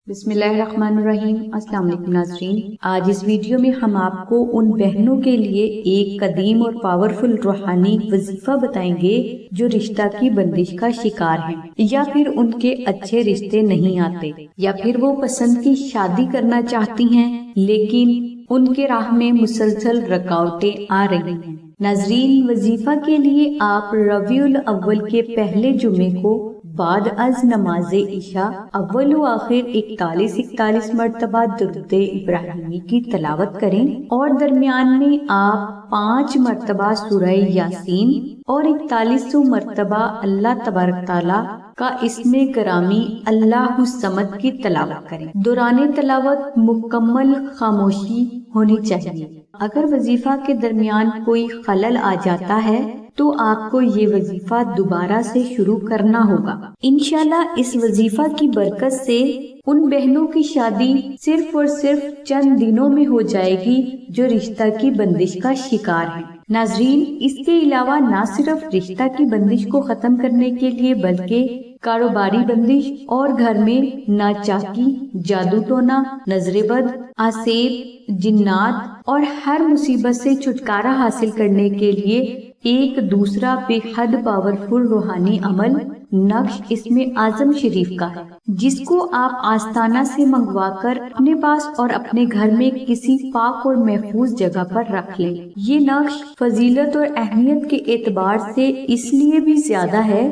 بسم اللہ الرحمن الرحیم۔ السلام علیکم ناظرین، آج اس ویڈیو میں ہم آپ کو ان بہنوں کے لیے ایک قدیم اور پاورفل روحانی وظیفہ بتائیں گے جو رشتہ کی بندش کا شکار ہیں، یا پھر ان کے اچھے رشتے نہیں آتے، یا پھر وہ پسند کی شادی کرنا چاہتی ہیں لیکن ان کے راہ میں مسلسل رکاوٹیں آ رہی ہیں۔ ناظرین، وظیفہ کے لیے آپ ربیع الاول کے پہلے جمعے کو بعد از نماز عشاء اول و آخر 41 مرتبہ درود ابراہیمی کی تلاوت کریں، اور درمیان میں آپ 5 مرتبہ سورہ یاسین اور 41 مرتبہ اللہ تبارک تعالیٰ کا اسم گرامی اللہ الصمد کی تلاوت کریں۔ دوران تلاوت مکمل خاموشی ہونی چاہیے۔ اگر وظیفہ کے درمیان کوئی خلل آ جاتا ہے تو آپ کو یہ وظیفہ دوبارہ سے شروع کرنا ہوگا۔ انشاءاللہ اس وظیفہ کی برکت سے ان بہنوں کی شادی صرف اور صرف چند دنوں میں ہو جائے گی جو رشتہ کی بندش کا شکار ہیں۔ ناظرین، اس کے علاوہ نہ صرف رشتہ کی بندش کو ختم کرنے کے لیے بلکہ کاروباری بندش اور گھر میں ناچاکی، جادو ٹونا، نظر بد، آسیب، جنات اور ہر مصیبت سے چھٹکارا حاصل کرنے کے لیے ایک دوسرا بے حد پاورفل روحانی عمل نقش اسم اعظم شریف کا ہے، جس کو آپ آستانہ سے منگوا کر اپنے پاس اور اپنے گھر میں کسی پاک اور محفوظ جگہ پر رکھ لیں۔ یہ نقش فضیلت اور اہمیت کے اعتبار سے اس لیے بھی زیادہ ہے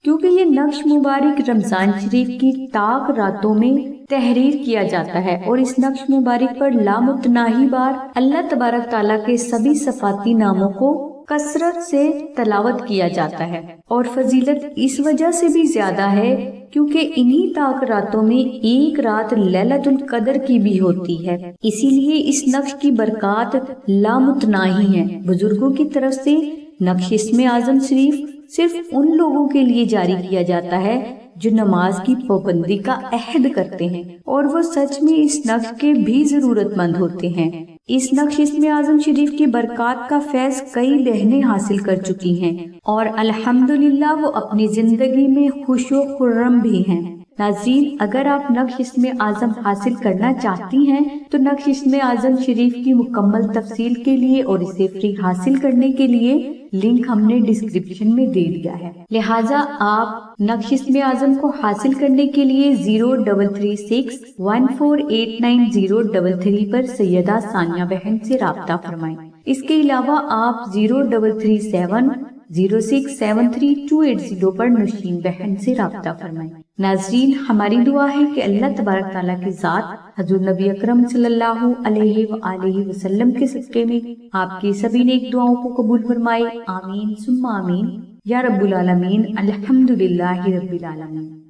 کیونکہ یہ نقش مبارک رمضان شریف کی طاق راتوں میں تحریر کیا جاتا ہے، اور اس نقش مبارک پر لامتناہی بار اللہ تبارک تعالیٰ کے سبھی صفاتی ناموں کو کثرت سے تلاوت کیا جاتا ہے، اور فضیلت اس وجہ سے بھی زیادہ ہے کیونکہ انہی طاق راتوں میں ایک رات لیلۃ القدر کی بھی ہوتی ہے۔ اسی لیے اس نقش کی برکات لامتناہی ہیں۔ بزرگوں کی طرف سے نقش اسم اعظم شریف صرف ان لوگوں کے لیے جاری کیا جاتا ہے جو نماز کی پابندی کا عہد کرتے ہیں، اور وہ سچ میں اس نقش کے بھی ضرورت مند ہوتے ہیں۔ اس نقش اسم اعظم شریف کی برکات کا فیض کئی بہنیں حاصل کر چکی ہیں، اور الحمدللہ وہ اپنی زندگی میں خوش و خرم بھی ہیں۔ ناظرین، اگر آپ نقش اسم اعظم حاصل کرنا چاہتی ہیں تو نقش اسم اعظم شریف کی مکمل تفصیل کے لیے اور اسے فری حاصل کرنے کے لیے لنک ہم نے ڈسکرپشن میں دے دیا ہے، لہٰذا آپ نقش اسم اعظم کو حاصل کرنے کے لیے 0336148933 پر سیدہ ثانیہ بہن سے رابطہ فرمائیں۔ اس کے علاوہ آپ 033706738280 پر نشین بہن سے رابطہ فرمائیں۔ ناظرین، ہماری دعا ہے کہ اللہ تبارک تعالیٰ کی ذات حضور نبی اکرم صلی اللہ علیہ وآلہ وسلم کے صدقے میں آپ کی سبھی نیک دعاؤں کو قبول فرمائے۔ آمین ثم آمین یا رب العالمین۔ الحمدللہ رب العالمین۔